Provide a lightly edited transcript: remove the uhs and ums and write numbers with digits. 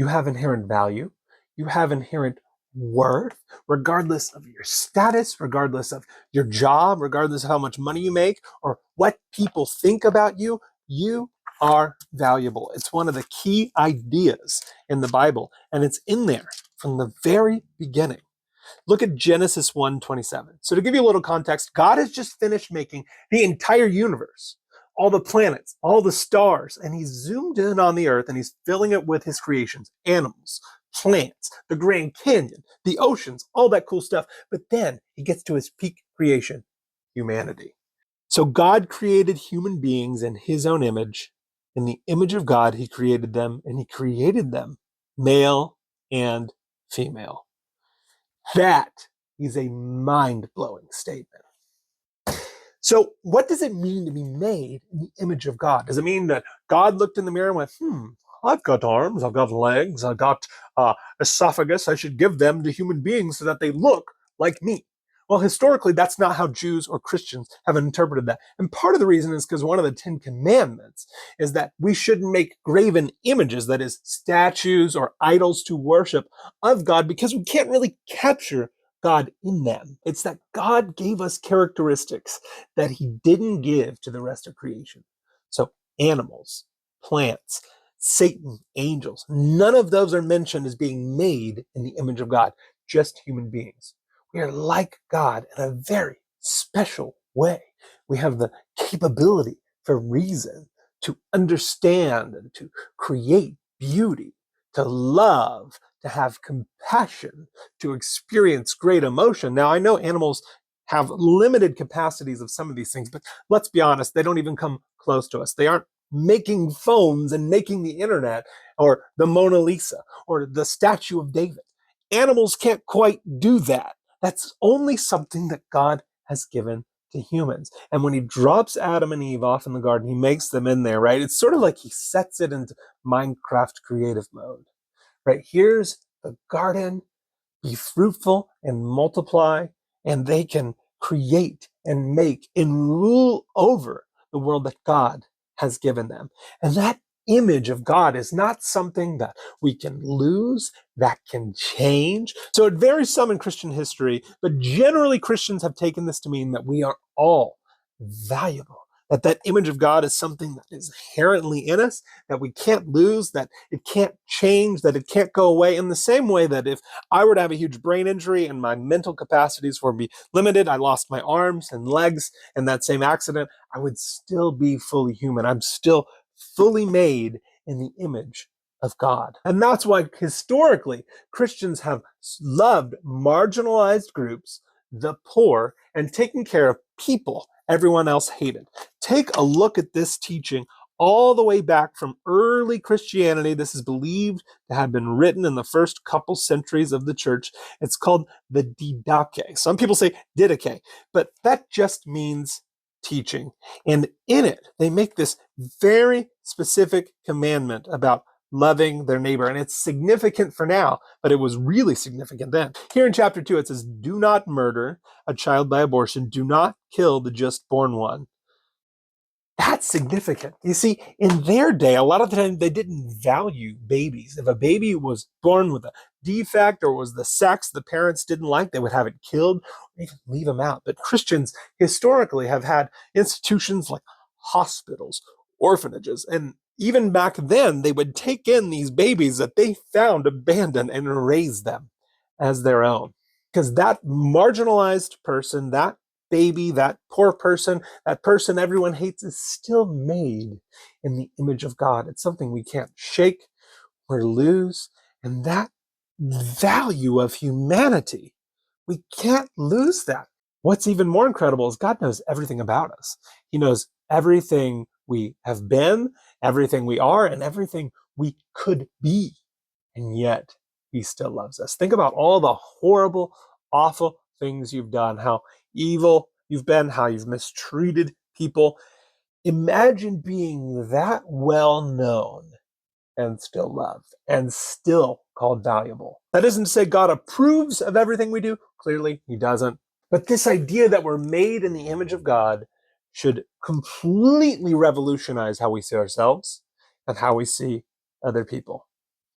You have inherent value. You have inherent worth, regardless of your status, regardless of your job, regardless of how much money you make, or what people think about you. You are valuable. It's one of the key ideas in the Bible, and it's in there from the very beginning. Look at Genesis 1:27. So to give you a little context, God has just finished making the entire universe, all the planets, all the stars, and he's zoomed in on the earth and he's filling it with his creations, animals, plants, the Grand Canyon, the oceans, all that cool stuff. But then he gets to his peak creation, humanity. So God created human beings in his own image. In the image of God, he created them, and he created them male and female. That is a mind-blowing statement. So what does it mean to be made in the image of God? Does it mean that God looked in the mirror and went, I've got arms, I've got legs, I've got esophagus, I should give them to human beings so that they look like me? Well, historically, that's not how Jews or Christians have interpreted that. And part of the reason is because one of the 10 Commandments is that we shouldn't make graven images, that is, statues or idols to worship of God, because we can't really capture God in them. It's that God gave us characteristics that he didn't give to the rest of creation. So animals, plants, Satan, angels, none of those are mentioned as being made in the image of God, just human beings. We are like God in a very special way. We have the capability for reason, to understand and to create beauty, to love, to have compassion, to experience great emotion. Now, I know animals have limited capacities of some of these things, but let's be honest, they don't even come close to us. They aren't making phones and making the internet or the Mona Lisa or the Statue of David. Animals can't quite do that. That's only something that God has given to humans. And when he drops Adam and Eve off in the garden, he makes them in there, right? It's sort of like he sets it into Minecraft creative mode, right? Here's the garden, be fruitful and multiply, and they can create and make and rule over the world that God has given them. And that image of God is not something that we can lose, that can change. So it varies some in Christian history, but generally Christians have taken this to mean that we are all valuable, that that image of God is something that is inherently in us, that we can't lose, that it can't change, that it can't go away, in the same way that if I were to have a huge brain injury and my mental capacities were to be limited, I lost my arms and legs in that same accident, I would still be fully human. I'm still fully made in the image of God. And that's why historically Christians have loved marginalized groups, the poor, and taking care of people everyone else hated. Take a look at this teaching all the way back from early Christianity. This is believed to have been written in the first couple centuries of the church. It's called the Didache. Some people say Didache, but that just means teaching. And in it, they make this very specific commandment about loving their neighbor. And it's significant for now, but it was really significant then. Here in chapter 2, it says, do not murder a child by abortion. Do not kill the just born one. That's significant. You see, in their day, a lot of the time they didn't value babies. If a baby was born with a defect or was the sex the parents didn't like, they would have it killed or even leave them out. But Christians historically have had institutions like hospitals, orphanages, and even back then they would take in these babies that they found abandoned and raise them as their own. Because that marginalized person, that baby, that poor person, that person everyone hates, is still made in the image of God. It's something we can't shake or lose. And that value of humanity, we can't lose that. What's even more incredible is God knows everything about us. He knows everything we have been, everything we are, and everything we could be. And yet he still loves us. Think about all the horrible, awful things you've done, how evil you've been, how you've mistreated people. Imagine being that well known and still loved and still called valuable. That isn't to say God approves of everything we do. Clearly, he doesn't. But this idea that we're made in the image of God should completely revolutionize how we see ourselves and how we see other people.